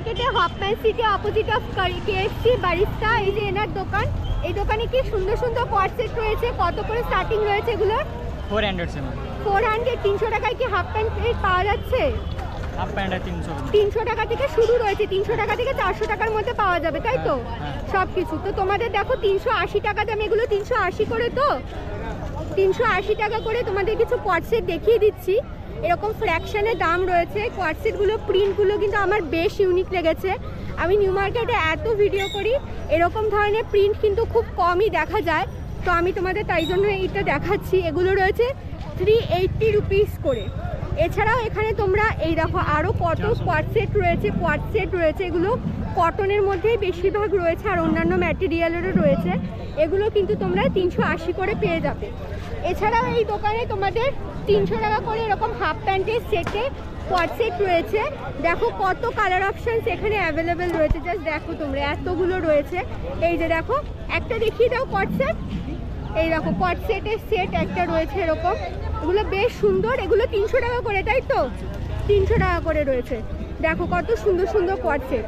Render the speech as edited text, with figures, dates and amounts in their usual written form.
মার্কেটে Hofmann city opposite of KFC barista, এই যে এনার দোকান। এই দোকানে কি সুন্দর সুন্দর কোয়ার্ড সেট রয়েছে। কত করে স্টার্টিং রয়েছে এগুলোর? 400 400। 300 টাকায় কি হাফ প্যান্ট পাওয়া যাচ্ছে? হাফ প্যান্ট 300 টাকা থেকে শুরু রয়েছে, 300 টাকা থেকে 400 টাকার মধ্যে পাওয়া যাবে, তাই তো? সব কিছু তো তোমাদের দেখো 380 টাকা দাম, এগুলো 380 করে, তো 380 টাকা করে তোমাদের কিছু কোয়ার্ড সেট দেখিয়ে দিচ্ছি। এরকম ফ্র্যাকশনের দাম রয়েছে। কোয়ার্ড সেটগুলো প্রিন্টগুলো কিন্তু আমার বেশ ইউনিক লেগেছে। আমি নিউ মার্কেটে এত ভিডিও করি, এরকম ধরনের প্রিন্ট কিন্তু খুব কমই দেখা যায়, তো আমি তোমাদের তাই জন্য এইটা দেখাচ্ছি। এগুলো রয়েছে 380 রুপিস করে। এছাড়াও এখানে তোমরা এই দেখো আরও কত কোয়ার্ড সেট রয়েছে। এগুলো কটনের মধ্যেই বেশিরভাগ রয়েছে, আর অন্যান্য ম্যাটেরিয়ালেরও রয়েছে। এগুলো কিন্তু তোমরা 380 করে পেয়ে যাবে। এছাড়াও এই দোকানে তোমাদের 300 টাকা করে এরকম হাফ প্যান্টের সেটে কোয়ার্ড সেট রয়েছে। দেখো কত কালার অপশানস এখানে অ্যাভেলেবেল রয়েছে, জাস্ট দেখো তোমরা, এতগুলো রয়েছে। এই যে দেখো, একটা দেখিয়ে দাও কোয়ার্ড সেট। এই দেখো কোয়ার্ড সেটের সেট একটা রয়েছে এরকম, এগুলো বেশ সুন্দর। এগুলো 300 টাকা করে, তাই তো? 300 টাকা করে রয়েছে। দেখো কত সুন্দর সুন্দর কোয়ার্ড সেট।